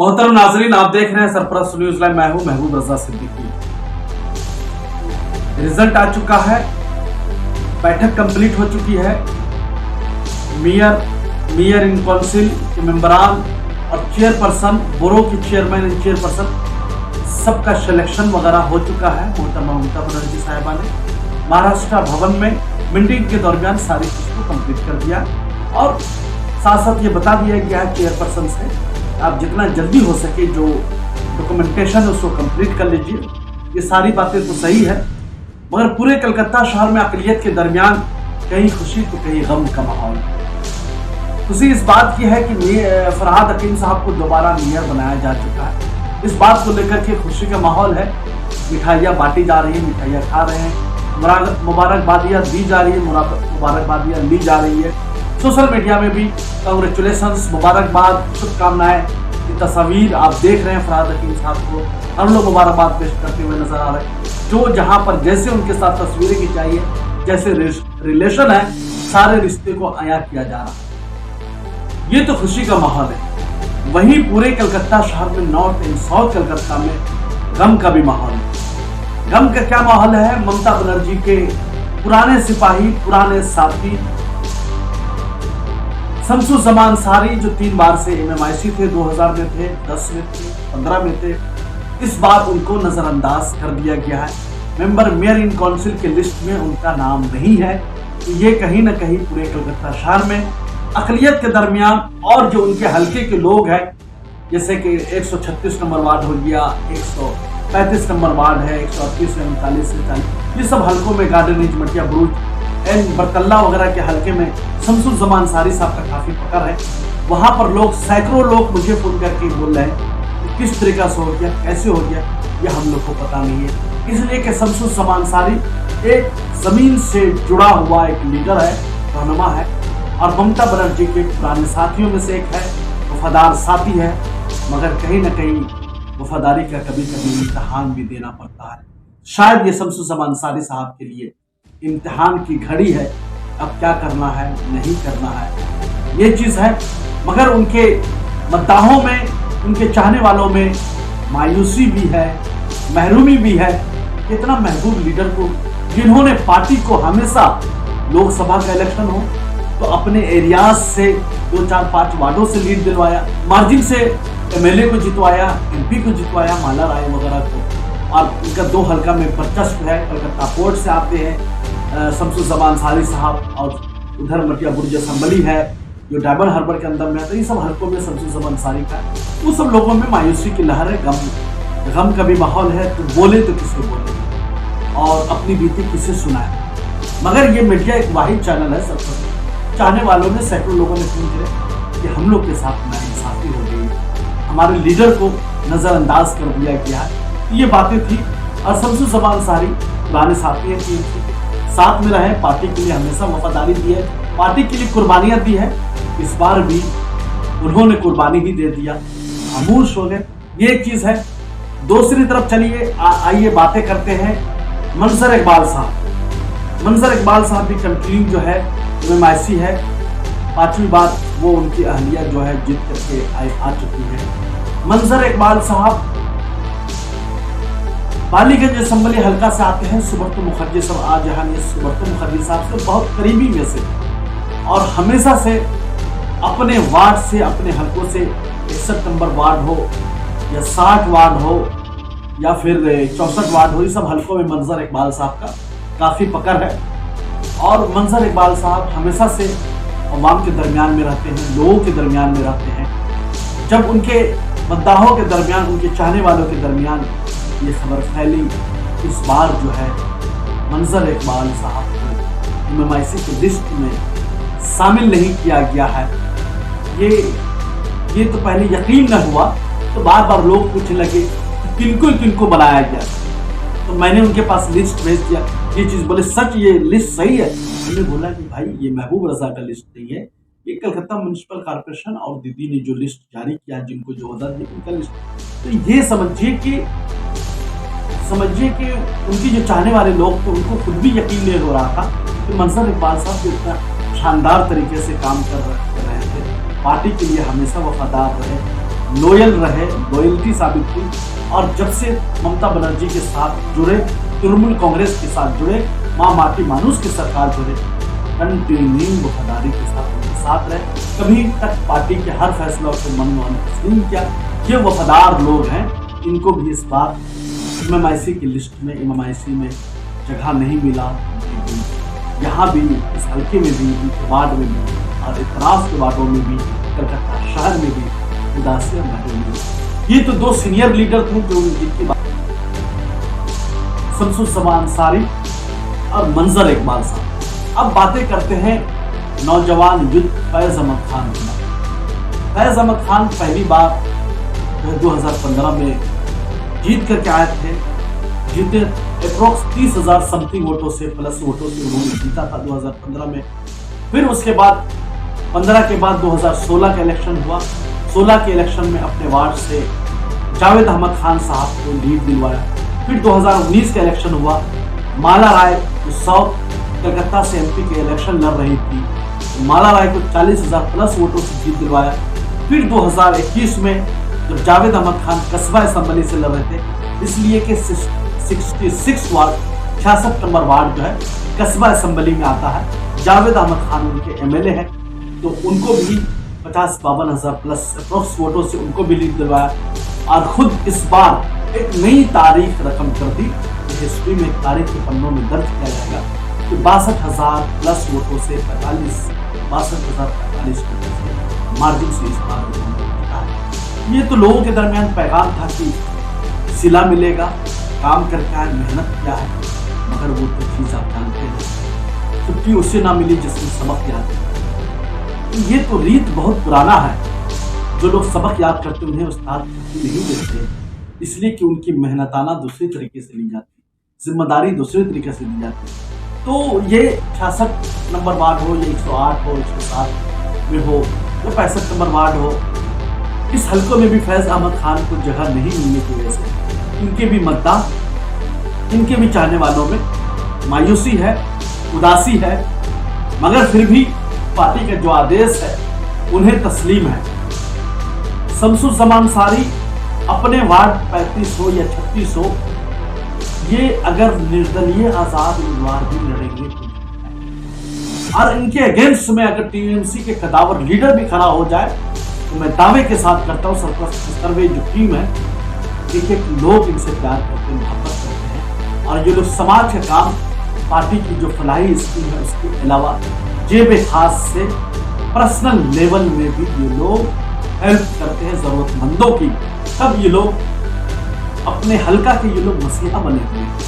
मोहतरम नाजरीन, आप देख रहे हैं सरप्रस्त न्यूज लाइव। मैं हूं महबूब रजा सिद्दीकी। रिजल्ट आ चुका है, बैठक कंप्लीट हो चुकी है। मेयर इन काउंसिल के मेंबरान और चेयरपर्सन, बोरो की चेयरमैन एंड चेयरपर्सन, सबका सिलेक्शन वगैरह हो चुका है। मोहतरमा ममता बनर्जी साहिबा ने महाराष्ट्र भवन में मीटिंग के दरमियान सारी चीज को कंप्लीट कर दिया और साथ साथ ये बता दिया गया है चेयरपर्सन से, आप जितना जल्दी हो सके जो डॉक्यूमेंटेशन है उसको कंप्लीट कर लीजिए। ये सारी बातें तो सही है, मगर पूरे कलकत्ता शहर में अकलियत के दरमियान कहीं खुशी तो कहीं गम का माहौल है। खुशी इस बात की है कि फरहाद हकीम साहब को दोबारा मेयर बनाया जा चुका है। इस बात को लेकर के खुशी का माहौल है। मिठाइयाँ बांटी जा रही है, मिठाइयाँ खा रहे हैं, मुबारकबादियाँ दी जा रही है, मुबारकबादियाँ ली जा रही है। सोशल मीडिया में भी कांग्रेचुलेशंस, मुबारकबाद, शुभकामनाएं की तस्वीर आप देख रहे हैं। फरहाद हकीम साहब को हम लोग मुबारकबाद पेश करते हुए नजर आ रहे हैं। जो जहां पर जैसे उनके साथ तस्वीरें खिंचाई है, जैसे रिलेशन है, सारे रिश्ते को आया किया जा रहा है। ये तो खुशी का माहौल है। वहीं पूरे कलकत्ता शहर में, नॉर्थ एंड साउथ कलकत्ता में गम का भी माहौल है। गम का क्या माहौल है? ममता बनर्जी के पुराने सिपाही, पुराने साथी शमसुज़्ज़मान अंसारी, जो 3 बार से MMIC थे, 2000 में थे, 10 में थे, 15 में थे, इस बार उनको नजरअंदाज कर दिया गया है। मेंबर मेयर इन काउंसिल के लिस्ट में उनका नाम नहीं है। तो ये कहीं ना कहीं पूरे कलकत्ता शहर में अकलियत के दरमियान और जो उनके हल्के के लोग हैं, जैसे कि 136 नंबर वार्ड हो गया, 135 नंबर वार्ड है, 138 से 39 से 40, ये सब हल्कों में गार्डनेज, मटिया बुरुज एंड बरकल्ला वगैरह के हल्के में शमसुज़्ज़मान अंसारी साहब का काफी पकड़ है। वहां पर लोग, सैकड़ों लोग मुझे फोन करके बोल रहे हैं कि किस तरीका से हो गया, कैसे हो गया, ये हम लोग को पता नहीं है। इसलिए कि शमसुज़्ज़मान अंसारी एक जमीन से जुड़ा हुआ एक लीडर है, रहनुमा है, और ममता बनर्जी के पुराने साथियों में से एक है, वफादार साथी है। मगर कहीं ना कहीं वफादारी का कभी कभी इम्तिहान भी देना पड़ता है। शायद ये शमसुज़्ज़मान अंसारी साहब के लिए इम्तिहान की घड़ी है। अब क्या करना है, नहीं करना है, ये चीज है। मगर उनके मद्दाहों में, उनके चाहने वालों में मायूसी भी है, महरूमी भी है। कितना महबूब लीडर को, जिन्होंने पार्टी को हमेशा लोकसभा का इलेक्शन हो तो अपने एरियाज से 2, 4, 5 वार्डों से लीड दिलवाया, मार्जिन से MLA को जितवाया, MP को जितवाया, माला राय वगैरह को। और उनका 2 हल्का में वर्चस्व है। कलकत्ता पोर्ट से आते हैं शमसुज़्ज़मान अंसारी साहब, और उधर मटिया बुर्ज असम्बली है जो डायमंड हार्बर के अंदर में है। तो ये सब हल्कों में शमसुज़्ज़मान अंसारी का, वो सब लोगों में मायूसी की लहर है, गम का भी माहौल है। तो बोले तो किसे बोले और अपनी बीती किसे सुनाए। मगर ये मीडिया एक वाहिद चैनल है। सब चाहने वालों में सैकड़ों लोगों ने फोन किया कि हम लोग के साथ नाइंसाफी हो गई, हमारे लीडर को नजरअंदाज कर दिया गया है। ये बातें थी। और शमसुज़्ज़मान अंसारी पुराने साथी हैं, साथ में रहे, पार्टी के लिए हमेशा वफादारी दी है, पार्टी के लिए कुर्बानियां दी है। इस बार भी उन्होंने कुर्बानी ही दे दिया, खामोश हो गए। ये एक चीज है। दूसरी तरफ चलिए, आइए बातें करते हैं मंजर इकबाल साहब। मंजर इकबाल साहब भी कंटिन्यू जो है MMIC है, 5वीं बार वो उनकी अहलिया जो है जीत करके आ चुकी है। मंजर इकबाल साहब बालीगंज असम्बली हल्का से आते हैं। सुब्रतो मुखर्जी साहब, आज यहाँ सुब्रतो मुखर्जी साहब से बहुत करीबी में से, और हमेशा से अपने वार्ड से, अपने हल्कों से, 61 नंबर वार्ड हो या 60 वार्ड हो या फिर 64 वार्ड हो, ये सब हल्कों में मंजर इकबाल साहब का काफी पकड़ है। और मंजर इकबाल साहब हमेशा से अवाम के दरमियान में रहते हैं, लोगों के दरमियान में रहते हैं। जब उनके मद्दाहों के दरमियान, उनके चाहने वालों के दरमियान ये खबर फैली, इस बार जो है मंजर इकबाल साहब को MMIC की लिस्ट में शामिल नहीं किया गया है। ये तो पहले यकीन न हुआ, तो बार बार लोग पूछने लगे कि किनको बनाया गया। तो मैंने उनके पास लिस्ट भेज दिया। ये चीज बोले, सच ये लिस्ट सही है? मैंने बोला कि भाई ये महबूब रजा का लिस्ट नहीं है, ये कलकत्ता म्युनिसिपल कॉर्पोरेशन और दीदी ने जो लिस्ट जारी किया, जिनको जो होता है उनका लिस्ट। तो ये समझिए कि उनकी जो चाहने वाले लोग थे, उनको खुद भी यकीन नहीं हो रहा था कि मंजर इकबाल साहब जो इतना शानदार तरीके से काम कर रहे थे, पार्टी के लिए हमेशा वफादार रहे, लॉयल रहे, लॉयल्टी साबित हुई। और जब से ममता बनर्जी के साथ जुड़े, तृणमूल कांग्रेस के साथ जुड़े, मां माटी मानुस की सरकार जुड़े, कंटिन्यू वफादारी के साथ उनके साथ रहे, कभी तक पार्टी के हर फैसलों को मनमोहन तस्लीम किया। ये वफादार लोग हैं, इनको भी इस बार MMIC की लिस्ट में, MMIC में जगह नहीं मिला। यहाँ भी, इस हल्के में भी, इनके वार्ड में भी और इतराज के वार्डों में भी, कलकत्ता शहर में भी उदासियां बढ़ी हुई। ये तो दो सीनियर लीडर थे जो जिनकी बात, शमसुज़्ज़मान अंसारी और मंजर इकबाल साहब। अब बातें करते हैं नौजवान युद्ध फैज अहमद खान की। फैज अहमद खान पहली बार 2015 में जीत करके आए थे। जीते अप्रोक्स 30,000 समथिंग वोटों से, प्लस वोटों से उन्होंने जीता था 2015 में। फिर उसके बाद 15 के बाद 2016 का इलेक्शन हुआ। 16 के इलेक्शन में अपने वार्ड से जावेद अहमद खान साहब को लीड दिलवाया। फिर 2019 का इलेक्शन हुआ। माला राय जो साउथ कलकत्ता से MP के इलेक्शन लड़ रही थी, तो माला राय को 40,000 प्लस वोटों से जीत दिलवाया। फिर 2021 में जब जावेद अहमद खान कस्बा असेंबली से लड़ रहे थे, इसलिए कि 66 वार्ड, 66 नंबर वार्ड जो है कस्बा असेंबली में आता है। जावेद अहमद खान उनके MLA है, तो उनको भी 50-52,000 प्लस अप्रोक्स वोटों से उनको भी लीड दिलवाया। और खुद इस बार एक नई तारीख रकम कर दी, हिस्ट्री में एक तारीख के पन्नों में दर्ज किया जाएगा कि 62,000 प्लस वोटों से 62,045 मार्जिन से इस बार जीता है। ये तो लोगों के दरमियान पैगाम था कि सिला मिलेगा, काम करके आए, मेहनत किया है, मगर वो तो चीज आप जानते हैं, छुट्टी उससे ना मिली जिसने सबक याद किया। ये तो रीत बहुत पुराना है। जो लोग सबक याद करते उन्हें उस्ताद छुट्टी नहीं देते, इसलिए कि उनकी मेहनताना दूसरी तरीके से ली जाती, जिम्मेदारी दूसरे तरीके से ली जाती। तो ये 66 नंबर वार्ड हो, या 108 हो, 107 में हो, या 65 नंबर वार्ड हो, इस हल्कों में भी फैज अहमद खान को जगह नहीं मिलने की वजह से इनके भी मतदार, इनके भी चाहने वालों में मायूसी है, उदासी है, मगर फिर भी पार्टी का जो आदेश है उन्हें तस्लीम है। शमसुज़्ज़मान अंसारी अपने वार्ड 35 हो या 36 हो, ये अगर निर्दलीय आजाद उम्मीदवार भी लड़ेंगे और इनके अगेंस्ट में अगर TMC के कदावर लीडर भी खड़ा हो जाए, तो मैं दावे के साथ करता हूँ सर्वे जो टीम है, देखिए लोग इनसे प्यार करते हैं, मोहब्बत करते हैं। और ये लोग समाज का काम, पार्टी की जो फलाही स्कीम है उसके अलावा जेब खास से पर्सनल लेवल में भी ये लोग हेल्प करते हैं जरूरतमंदों की। तब ये लोग अपने हल्का के ये लोग मसीहा बने हुए हैं।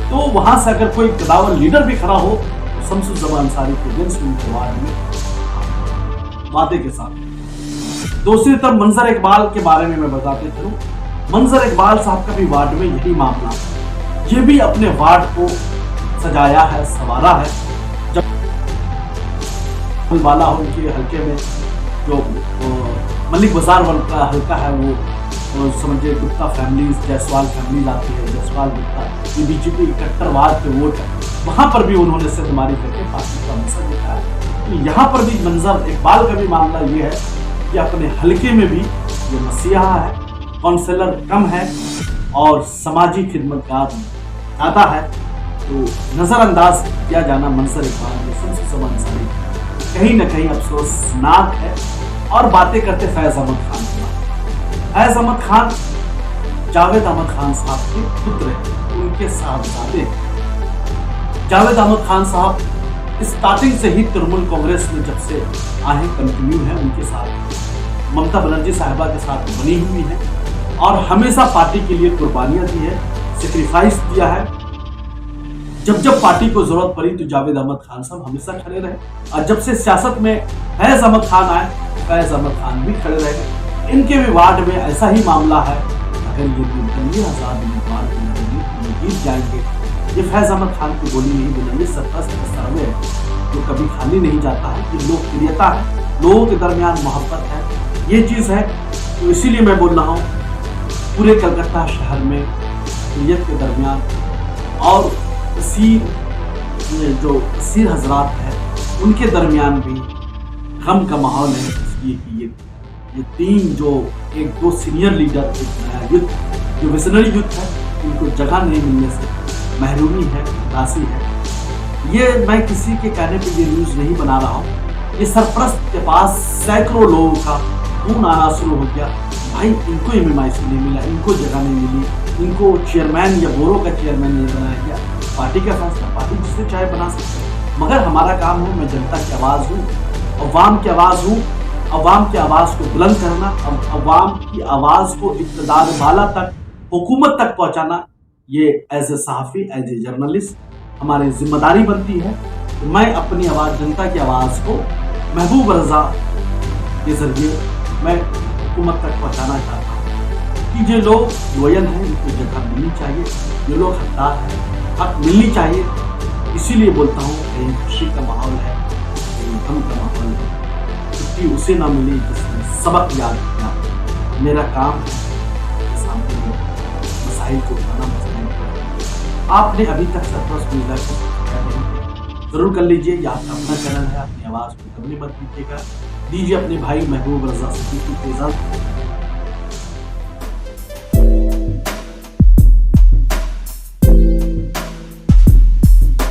तो वहां से अगर कोई कदावर लीडर भी खड़ा हो, तो शमसुज़्ज़मान अंसारी के अगेंस्ट उनके वार्ड में वादे के साथ। दूसरी तरफ मंजर इकबाल के बारे में मैं बताते चलूं। मंजर इकबाल साहब का भी वार्ड में यही मामला, ये भी अपने वार्ड को सजाया है, संवारा है। जब वाला हो उनके हल्के में जो मलिक बाजार का हल्का है, वो समझिए गुप्ता फैमिली, जायसवाल फैमिली आती है, जायसवाल गुप्ता, ये BJP कट्टरवाद के वोट है, वहां पर भी उन्होंने सिद्धमारी करके पार्टी का मंशा दिखाया। तो यहाँ पर भी मंजर इकबाल का भी मामला ये है कि अपने हल्के में भी ये मसीहा है, काउंसलर कम है और समाजी खिदमतगार ज्यादा है, तो नजरअंदाज किया जाना मंजर इकबाल में शमसुज़्ज़मान अंसारी कहीं ना कहीं अफसोसनाक है। और बातें करते फैज अहमद खान की। फैज अहमद खान जावेद अहमद खान साहब के पुत्र हैं, उनके साहबजादे। जावेद अहमद खान साहब स्टार्टिंग से ही तृणमूल कांग्रेस में जब से आए कंटिन्यू है, उनके साथ ममता बनर्जी साहिबा के साथ बनी हुई है और हमेशा पार्टी के लिए कुर्बानियां दी है, सेक्रीफाइस दिया है। जब पार्टी को जरूरत पड़ी तो जावेद अहमद खान साहब हमेशा खड़े रहे, और जब से सियासत में फैज अहमद खान आए, फैज अहमद खान भी खड़े रहे। इनके भी वार्ड में ऐसा ही मामला है, अगर ये निर्दलीय आजाद उम्मीदवार जीत जाएंगे, ये फैज अहमद खान की बोली नहीं बोलेंगे, सरपरस्त का सर्वे है जो कभी खाली नहीं जाता है, कि लोकप्रियता है, लोगों के दरमियान मोहब्बत है, ये चीज है। तो इसीलिए मैं बोल रहा हूँ पूरे कलकत्ता शहर में नीयत के दरमियान और जो कसीर हजरात है उनके दरमियान भी गम का माहौल है, इसलिए कि ये तीन जो एक दो सीनियर लीडर, एक नया युद्ध जो विजनरी युद्ध है, इनको जगह नहीं मिलने से महरूमी है, उदासी है। ये मैं किसी के कहने पे ये न्यूज़ नहीं बना रहा हूँ। ये सरपरस्त के पास सैकड़ों लोगों का फोन आना शुरू हो गया, भाई इनको MMIC नहीं मिला, इनको जगह नहीं मिली, इनको चेयरमैन या बोरो का चेयरमैन नहीं बनाया गया। पार्टी का फैसला, पार्टी जिससे चाहे बना सकते है, मगर हमारा काम है, मैं जनता की आवाज़ हूँ, अवाम की आवाज़ हूँ, अवाम की आवाज़ को बुलंद करना, अवाम की आवाज़ को इक़्तिदार वाला तक, हुकूमत तक पहुँचाना, ये एज ए सहाफ़ी, एज ए जर्नलिस्ट हमारी जिम्मेदारी बनती है। तो मैं अपनी आवाज़, जनता की आवाज़ को महबूब रज़ा के जरिए मैं हुकूमत तक पहुँचाना चाहता हूँ कि जो लोग लोयल हैं उनको जगह मिलनी चाहिए, जो लोग हकदार हैं हक मिलनी चाहिए। इसीलिए बोलता हूँ कहीं खुशी का माहौल है, कहीं गम का माहौल है, छुट्टी उसे ना मिली जिसने सबक याद किया। मेरा काम है के सामने मसाइल को उठाना, मसाइल को आपने अभी तक सरपरस्त मीडिया को सब्सक्राइब नहीं किया, जरूर कर लीजिए। ये आपका अपना चैनल है, अपनी आवाज़ को कभी मत दीजिएगा। दीजिए अपने भाई महबूब रज़ा सिद्दीकी को इजाज़त।